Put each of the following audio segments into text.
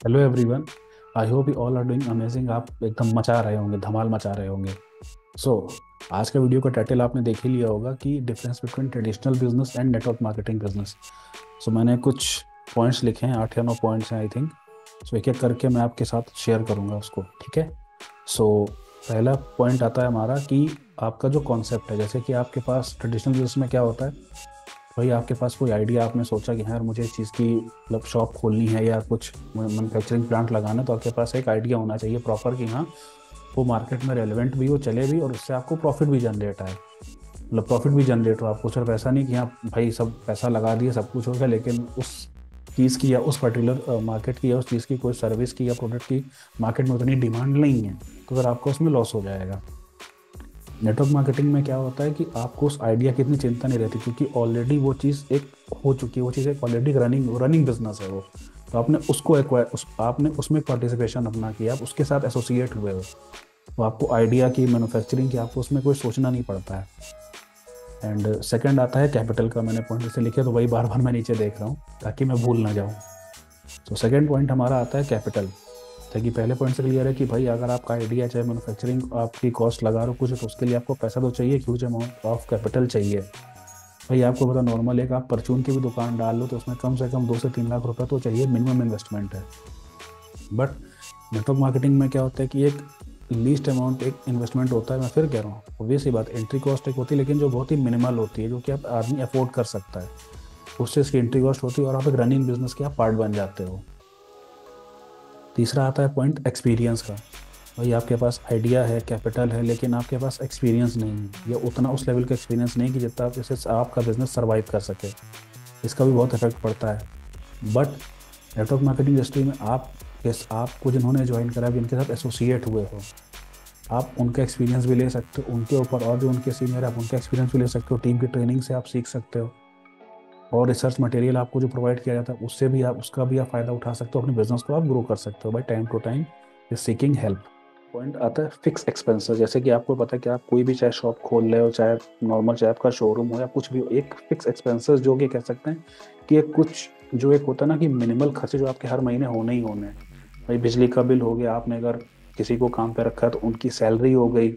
Hello everyone. I hope you all are doing amazing. आप एकदम मचा रहे होंगे, धमाल मचा रहे होंगे। सो आज का वीडियो का टाइटल आपने देख ही लिया होगा कि difference between traditional business and network marketing business. So मैंने कुछ पॉइंट्स लिखे हैं, 8 या 9 पॉइंट्स हैं आई थिंक। सो एक एक करके मैं आपके साथ शेयर करूंगा उसको, ठीक है। सो पहला पॉइंट आता है हमारा कि आपका जो कॉन्सेप्ट है, जैसे कि आपके पास ट्रेडिशनल बिजनेस में क्या होता है, भाई आपके पास कोई आइडिया, आपने सोचा कि हाँ यार मुझे इस चीज़ की मतलब शॉप खोलनी है या कुछ मैन्युफैक्चरिंग प्लांट लगाना है, तो आपके पास एक आइडिया होना चाहिए प्रॉपर कि हाँ वो मार्केट में रेलिवेंट भी हो, चले भी, और उससे आपको प्रॉफिट भी जनरेट आए। मतलब प्रॉफिट भी जनरेट हो आपको, सिर्फ ऐसा नहीं कि हाँ भाई सब पैसा लगा दिए सब कुछ हो गया, लेकिन उस चीज़ की या उस पर्टिकुलर मार्केट की या उस चीज़ की कोई सर्विस की या प्रोडक्ट की मार्केट में उतनी डिमांड नहीं है, तो फिर आपको उसमें लॉस हो जाएगा। नेटवर्क मार्केटिंग में क्या होता है कि आपको उस आइडिया की इतनी चिंता नहीं रहती, क्योंकि ऑलरेडी वो चीज़ एक हो चुकी है, वो चीज़ एक ऑलरेडी रनिंग रनिंग बिजनेस है वो। तो आपने उसको एक्वायर आपने उसमें पार्टिसिपेशन अपना किया, आप उसके साथ एसोसिएट हुए हो, तो आपको आइडिया की मैन्युफैक्चरिंग की आपको उसमें कोई सोचना नहीं पड़ता है। एंड सेकंड आता है कैपिटल का। मैंने पॉइंट जैसे लिखे तो वही बार बार मैं नीचे देख रहा हूँ ताकि मैं भूल ना जाऊँ। तो सेकंड पॉइंट हमारा आता है कैपिटल। ताकि पहले पॉइंट से क्लियर है कि भाई अगर आपका आइडिया चाहे मैन्युफैक्चरिंग आपकी कॉस्ट लगा रहे हो कुछ, तो उसके लिए आपको पैसा तो चाहिए, ह्यूज अमाउंट ऑफ कैपिटल चाहिए। भाई आपको पता नॉर्मल एक आप परचून की भी दुकान डाल लो तो उसमें कम से कम 2 से 3 लाख रुपए तो चाहिए, मिनिमम इन्वेस्टमेंट है। बट नेटवर्क मार्केटिंग में क्या होता है कि एक लीस्ट अमाउंट एक इन्वेस्टमेंट होता है। मैं फिर कह रहा हूँ, ऑब्वियस ही बात, एंट्री कॉस्ट एक होती है लेकिन जो बहुत ही मिनिमल होती है, जो कि आप आदमी अफोर्ड कर सकता है, उससे इसकी एंट्री कॉस्ट होती है और आप एक रनिंग बिजनेस के आप पार्ट बन जाते हो। तीसरा आता है पॉइंट एक्सपीरियंस का। भाई आपके पास आइडिया है, कैपिटल है, लेकिन आपके पास एक्सपीरियंस नहीं है, या उतना उस लेवल का एक्सपीरियंस नहीं कि जितना आप जैसे आपका बिजनेस सर्वाइव कर सके। इसका भी बहुत इफेक्ट पड़ता है। बट नेटवर्क मार्केटिंग इंडस्ट्री में आप आपको जिन्होंने ज्वाइन करा, जिनके साथ एसोसिएट हुए हो, आप उनका एक्सपीरियंस भी ले सकते हो, उनके ऊपर और जो उनके सीनियर है आप उनका एक्सपीरियंस भी ले सकते हो, टीम की ट्रेनिंग से आप सीख सकते हो, और रिसर्च मटेरियल आपको जो प्रोवाइड किया जाता है उससे भी आप उसका भी आप फ़ायदा उठा सकते हो, अपने बिजनेस को आप ग्रो कर सकते हो by time to time seeking help. Point आता है फिक्स एक्सपेंसेस। जैसे कि आपको पता है कि आप कोई भी चाहे शॉप खोल रहे हो, चाहे नॉर्मल चाहे आपका शोरूम हो या कुछ भी हो, एक फिक्स एक्सपेंसेस जो कि कह सकते हैं कि एक कुछ जो एक होता है ना कि मिनिमल खर्चे जो आपके हर महीने होने ही होने हैं। भाई बिजली का बिल हो गया, आपने अगर किसी को काम पे रखा है तो उनकी सैलरी हो गई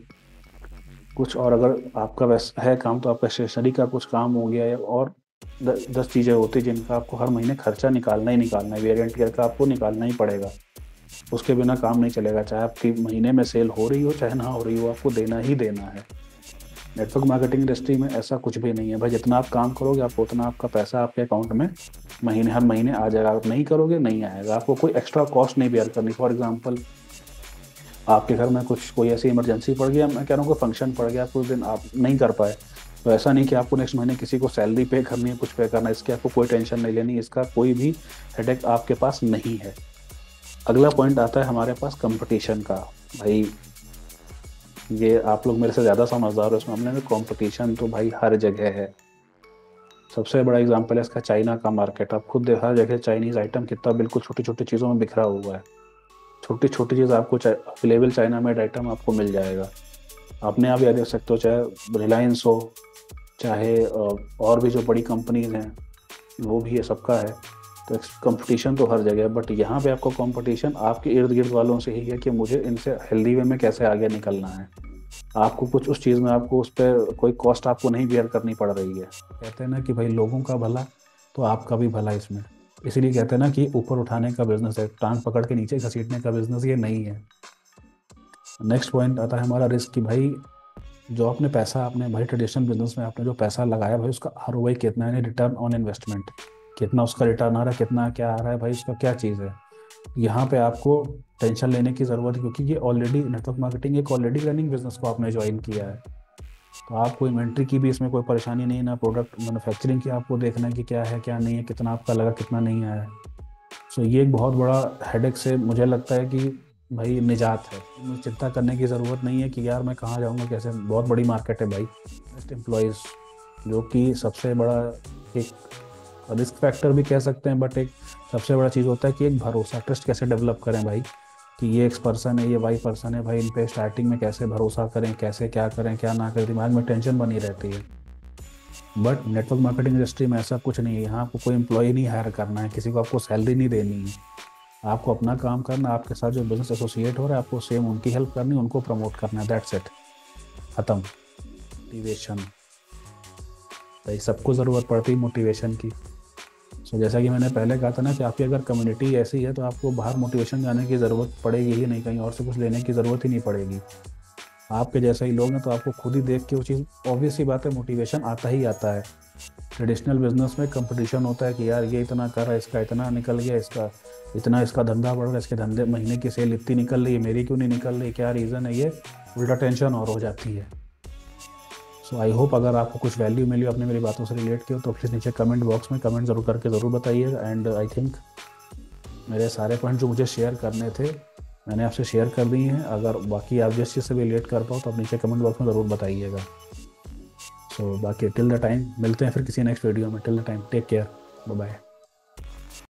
कुछ, और अगर आपका वैसा है काम तो आपका स्टेशनरी का कुछ काम हो गया, या और 10 चीज़ें होती जिनका आपको हर महीने खर्चा निकालना ही निकालना है। वेरिएंट ईयर का आपको निकालना ही पड़ेगा, उसके बिना काम नहीं चलेगा, चाहे आपकी महीने में सेल हो रही हो चाहे ना हो रही हो, आपको देना ही देना है। नेटवर्क मार्केटिंग इंडस्ट्री में ऐसा कुछ भी नहीं है भाई, जितना आप काम करोगे आपको उतना आपका पैसा आपके अकाउंट में महीने हर महीने आ जाएगा। आप नहीं करोगे नहीं आएगा, आपको कोई एक्स्ट्रा कॉस्ट नहीं बेयर करनी। फॉर एग्जाम्पल आपके घर में कुछ कोई ऐसी इमरजेंसी पड़ गया, मैं कह रहा हूँ कोई फंक्शन पड़ गया, कुछ दिन आप नहीं कर पाए, तो ऐसा नहीं कि आपको नेक्स्ट महीने किसी को सैलरी पे करनी है, कुछ पे करना है, इसकी आपको कोई टेंशन नहीं लेनी, इसका कोई भी हेडेक आपके पास नहीं है। अगला पॉइंट आता है हमारे पास कंपटीशन का। भाई ये आप लोग मेरे से ज़्यादा समझदार हो इस मामले में, कंपटीशन तो भाई हर जगह है। सबसे बड़ा एग्जांपल है इसका चाइना का मार्केट। आप खुद देखा, जगह चाइनीज़ आइटम कितना बिल्कुल छोटी छोटी चीज़ों में बिखरा हुआ है। छोटी छोटी चीज़ आपको अवेलेबल चाइना मेड आइटम आपको मिल जाएगा। आपने आप याद देख सकते हो, चाहे रिलायंस हो, चाहे और भी जो बड़ी कंपनीज हैं वो भी है, सबका है। तो कंपटीशन तो हर जगह है, बट यहाँ पे आपको कंपटीशन आपके इर्द गिर्द वालों से ही है कि मुझे इनसे हेल्दी वे में कैसे आगे निकलना है। आपको कुछ उस चीज़ में आपको उस पर कोई कॉस्ट आपको नहीं बियर करनी पड़ रही है। कहते हैं ना कि भाई लोगों का भला तो आपका भी भला इसमें। इसीलिए कहते हैं ना कि ऊपर उठाने का बिजनेस है, टांग पकड़ के नीचे घसीटने का बिजनेस ये नहीं है। नेक्स्ट पॉइंट आता है हमारा रिस्क की। भाई जो आपने पैसा, आपने भाई ट्रेडिशनल बिजनेस में आपने जो पैसा लगाया भाई उसका आरओआई कितना है, रिटर्न ऑन इन्वेस्टमेंट कितना उसका रिटर्न आ रहा है, कितना क्या आ रहा है, भाई उसका क्या चीज़ है। यहाँ पे आपको टेंशन लेने की ज़रूरत है, क्योंकि ये ऑलरेडी नेटवर्क मार्केटिंग एक ऑलरेडी रनिंग बिजनेस को आपने ज्वाइन किया है। तो आपको इन्वेंट्री की भी इसमें कोई परेशानी नहीं है, ना प्रोडक्ट मैन्युफैक्चरिंग की आपको देखना है कि क्या है क्या नहीं है, कितना आपका लगा कितना नहीं आया है। सो ये एक बहुत बड़ा हेडेक से मुझे लगता है कि भाई निजात है। मुझे चिंता करने की ज़रूरत नहीं है कि यार मैं कहाँ जाऊँगा कैसे, बहुत बड़ी मार्केट है भाई। बेस्ट एम्प्लॉयज़ जो कि सबसे बड़ा एक रिस्क फैक्टर भी कह सकते हैं, बट एक सबसे बड़ा चीज़ होता है कि एक भरोसा, ट्रस्ट कैसे डेवलप करें भाई, कि ये एक्स पर्सन है, ये वाई पर्सन है, भाई इन पे स्टार्टिंग में कैसे भरोसा करें, कैसे क्या करें क्या ना करें, दिमाग में टेंशन बनी रहती है। बट नेटवर्क मार्केटिंग इंडस्ट्री में ऐसा कुछ नहीं है। यहाँ आपको कोई एम्प्लॉय नहीं हायर करना है, किसी को आपको सैलरी नहीं देनी है। आपको अपना काम करना, आपके साथ जो बिजनेस एसोसिएट हो रहा है आपको सेम उनकी हेल्प करनी, उनको प्रमोट करना है, दैट्स इट, ख़त्म। मोटिवेशन, भाई सबको ज़रूरत पड़ती है मोटिवेशन की। सो जैसा कि मैंने पहले कहा था ना कि आपकी अगर कम्युनिटी ऐसी है तो आपको बाहर मोटिवेशन जाने की ज़रूरत पड़ेगी ही नहीं, कहीं और से कुछ लेने की ज़रूरत ही नहीं पड़ेगी। आपके जैसे ही लोग हैं तो आपको खुद ही देख के वो चीज़, ऑब्वियस सी बात है, मोटिवेशन आता ही आता है। ट्रेडिशनल बिजनेस में कंपटीशन होता है कि यार ये इतना कर रहा है, इसका इतना निकल गया, इसका इतना, इसका धंधा बढ़ रहा है, इसके धंधे महीने की सेल इतनी निकल रही है, मेरी क्यों नहीं निकल रही, क्या रीज़न है, ये उल्टा टेंशन और हो जाती है। सो आई होप अगर आपको कुछ वैल्यू मिली, आपने मेरी बातों से रिलेट किया तो प्लीज़ नीचे कमेंट बॉक्स में कमेंट ज़रूर करके ज़रूर बताइएगा। एंड आई थिंक मेरे सारे पॉइंट जो मुझे शेयर करने थे मैंने आपसे शेयर कर दिए हैं। अगर बाकी आप जिस चीज़ से भी रिलेट कर पाओ तो आप नीचे कमेंट बॉक्स में ज़रूर बताइएगा। सो बाकी टिल द टाइम मिलते हैं फिर किसी नेक्स्ट वीडियो में। Till the time take care, bye bye.